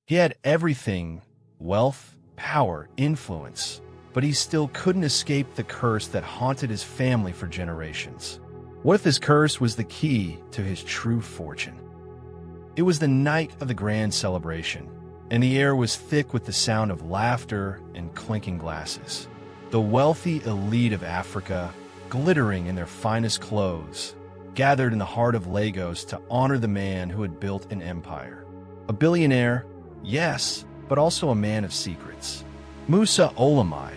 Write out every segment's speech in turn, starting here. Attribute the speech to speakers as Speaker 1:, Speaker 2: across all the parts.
Speaker 1: He had everything: wealth, power, influence, but he still couldn't escape the curse that haunted his family for generations. What if this curse was the key to his true fortune? It was the night of the grand celebration, and the air was thick with the sound of laughter and clinking glasses. The wealthy elite of Africa, glittering in their finest clothes, gathered in the heart of Lagos to honor the man who had built an empire. A billionaire, yes, but also a man of secrets. Musa Olamide,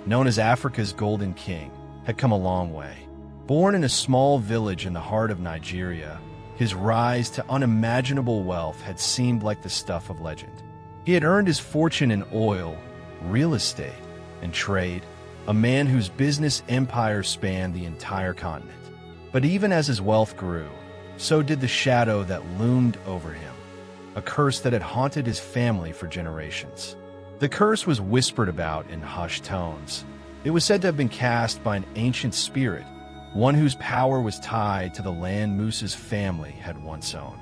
Speaker 1: known as Africa's Golden King, had come a long way. Born in a small village in the heart of Nigeria, his rise to unimaginable wealth had seemed like the stuff of legend. He had earned his fortune in oil, real estate, and trade, a man whose business empire spanned the entire continent. But even as his wealth grew, so did the shadow that loomed over him, a curse that had haunted his family for generations. The curse was whispered about in hushed tones. It was said to have been cast by an ancient spirit, one whose power was tied to the land Musa's family had once owned.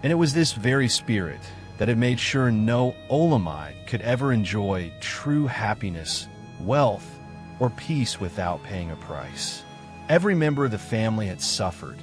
Speaker 1: And it was this very spirit that had made sure no Olamide could ever enjoy true happiness, wealth, or peace without paying a price. Every member of the family had suffered: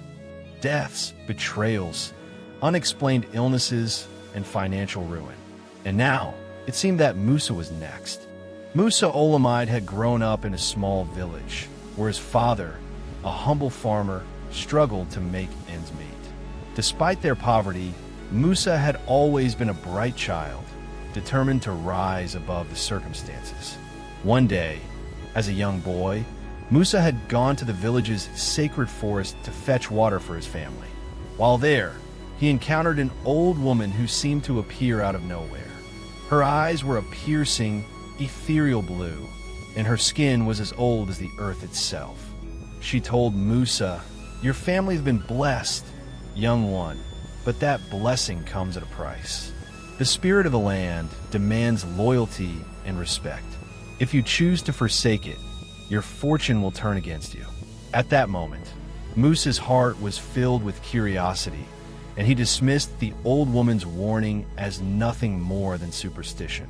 Speaker 1: deaths, betrayals, unexplained illnesses, and financial ruin. And now, it seemed that Musa was next. Musa Olamide had grown up in a small village, where his father, a humble farmer, struggled to make ends meet. Despite their poverty, Musa had always been a bright child, determined to rise above the circumstances. One day, as a young boy, Musa had gone to the village's sacred forest to fetch water for his family. While there, he encountered an old woman who seemed to appear out of nowhere. Her eyes were a piercing, ethereal blue, and her skin was as old as the earth itself. She told Musa, "Your family's been blessed, young one, but that blessing comes at a price. The spirit of the land demands loyalty and respect. If you choose to forsake it, your fortune will turn against you." At that moment, Musa's heart was filled with curiosity, and he dismissed the old woman's warning as nothing more than superstition.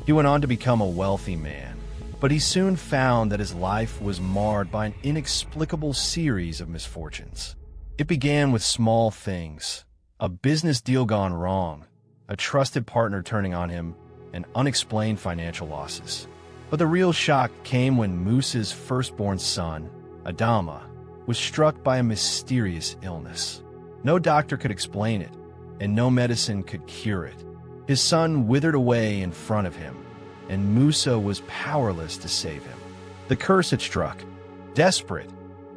Speaker 1: He went on to become a wealthy man, but he soon found that his life was marred by an inexplicable series of misfortunes. It began with small things: a business deal gone wrong, a trusted partner turning on him, and unexplained financial losses. But the real shock came when Musa's firstborn son, Adama, was struck by a mysterious illness. No doctor could explain it, and no medicine could cure it. His son withered away in front of him, and Musa was powerless to save him. The curse had struck. Desperate,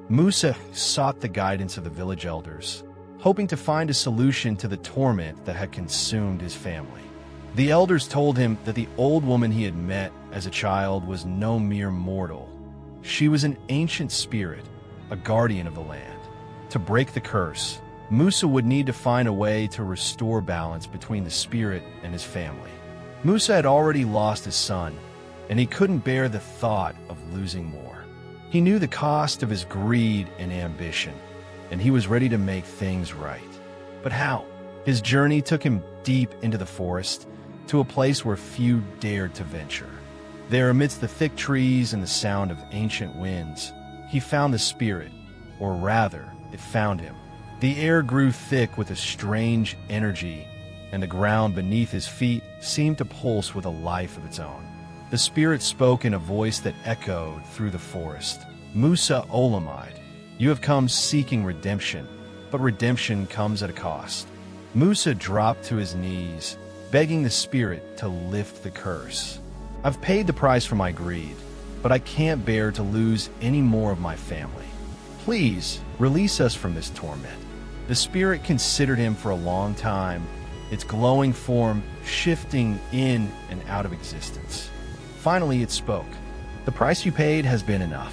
Speaker 1: Musa sought the guidance of the village elders, hoping to find a solution to the torment that had consumed his family. The elders told him that the old woman he had met as a child was no mere mortal. She was an ancient spirit, a guardian of the land. To break the curse, Musa would need to find a way to restore balance between the spirit and his family. Musa had already lost his son, and he couldn't bear the thought of losing more. He knew the cost of his greed and ambition, and he was ready to make things right. But how? His journey took him deep into the forest, to a place where few dared to venture. There, amidst the thick trees and the sound of ancient winds, he found the spirit, or rather, it found him. The air grew thick with a strange energy, and the ground beneath his feet seemed to pulse with a life of its own. The spirit spoke in a voice that echoed through the forest. "Musa Olamide, you have come seeking redemption, but redemption comes at a cost." Musa dropped to his knees, begging the spirit to lift the curse. "I've paid the price for my greed, but I can't bear to lose any more of my family. Please, release us from this torment." The spirit considered him for a long time, its glowing form shifting in and out of existence. Finally, it spoke. "The price you paid has been enough,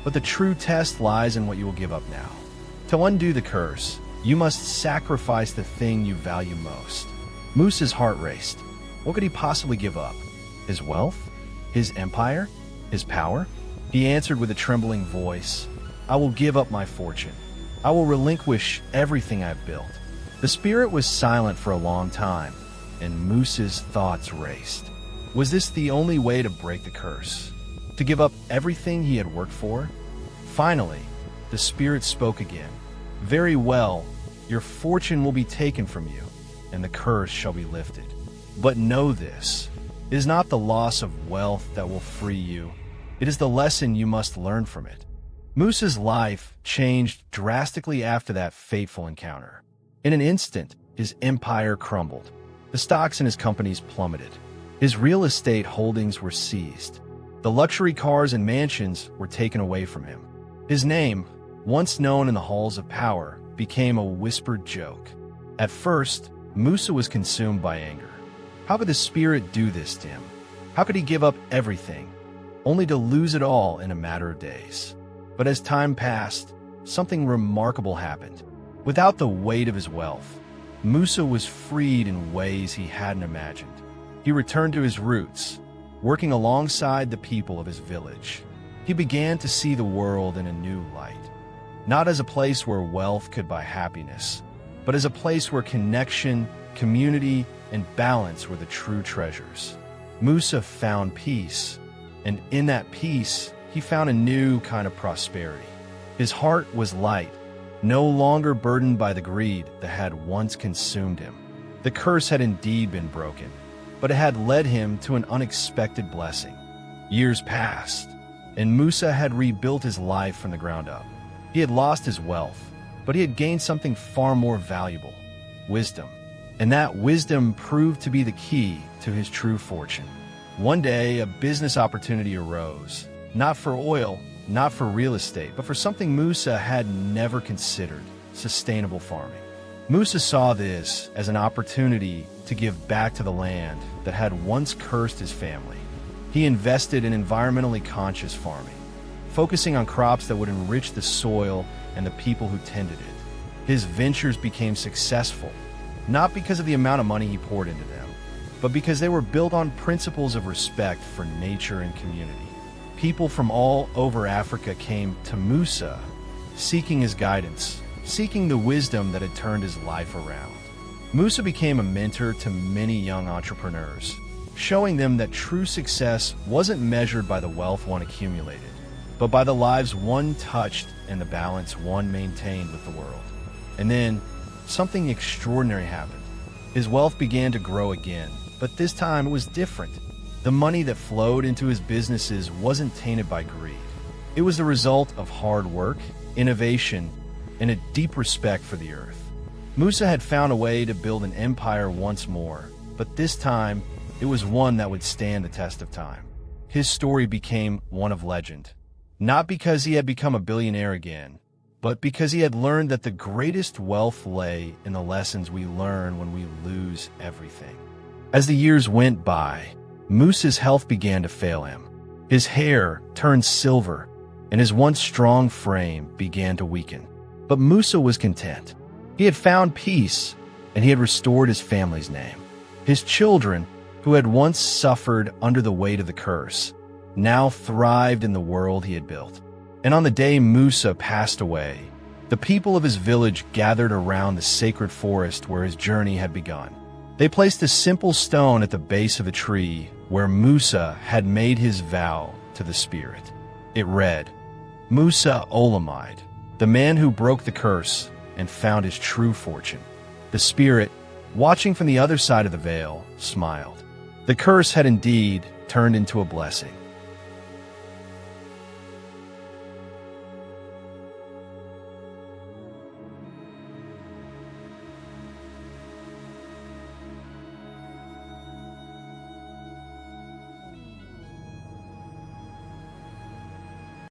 Speaker 1: but the true test lies in what you will give up now. To undo the curse, you must sacrifice the thing you value most." Musa's heart raced. What could he possibly give up? His wealth? His empire? His power? He answered with a trembling voice, "I will give up my fortune. I will relinquish everything I've built." The spirit was silent for a long time, and Musa's thoughts raced. Was this the only way to break the curse? To give up everything he had worked for? Finally, the spirit spoke again. "Very well, your fortune will be taken from you, and the curse shall be lifted. But know this, it is not the loss of wealth that will free you. It is the lesson you must learn from it." Musa's life changed drastically after that fateful encounter. In an instant, his empire crumbled. The stocks in his companies plummeted. His real estate holdings were seized. The luxury cars and mansions were taken away from him. His name, once known in the halls of power, became a whispered joke. At first, Musa was consumed by anger. How could the spirit do this to him? How could he give up everything, only to lose it all in a matter of days? But as time passed, something remarkable happened. Without the weight of his wealth, Musa was freed in ways he hadn't imagined. He returned to his roots, working alongside the people of his village. He began to see the world in a new light, not as a place where wealth could buy happiness, but as a place where connection, community, and balance were the true treasures. Musa found peace, and in that peace, he found a new kind of prosperity. His heart was light, no longer burdened by the greed that had once consumed him. The curse had indeed been broken, but it had led him to an unexpected blessing. Years passed, and Musa had rebuilt his life from the ground up. He had lost his wealth, but he had gained something far more valuable: wisdom. And that wisdom proved to be the key to his true fortune. One day, a business opportunity arose, not for oil, not for real estate, but for something Musa had never considered: sustainable farming. Musa saw this as an opportunity to give back to the land that had once cursed his family. He invested in environmentally conscious farming, focusing on crops that would enrich the soil and the people who tended it. His ventures became successful, not because of the amount of money he poured into them, but because they were built on principles of respect for nature and community. People from all over Africa came to Musa, seeking his guidance, seeking the wisdom that had turned his life around. Musa became a mentor to many young entrepreneurs, showing them that true success wasn't measured by the wealth one accumulated, but by the lives one touched and the balance one maintained with the world. And then, something extraordinary happened. His wealth began to grow again, but this time it was different. The money that flowed into his businesses wasn't tainted by greed. It was the result of hard work, innovation, and a deep respect for the earth. Musa had found a way to build an empire once more, but this time it was one that would stand the test of time. His story became one of legend, not because he had become a billionaire again, but because he had learned that the greatest wealth lay in the lessons we learn when we lose everything. As the years went by, Musa's health began to fail him. His hair turned silver, and his once strong frame began to weaken. But Musa was content. He had found peace, and he had restored his family's name. His children, who had once suffered under the weight of the curse, now thrived in the world he had built. And on the day Musa passed away, the people of his village gathered around the sacred forest where his journey had begun. They placed a simple stone at the base of a tree where Musa had made his vow to the spirit. It read, "Musa Olamide, the man who broke the curse and found his true fortune." The spirit, watching from the other side of the veil, smiled. The curse had indeed turned into a blessing.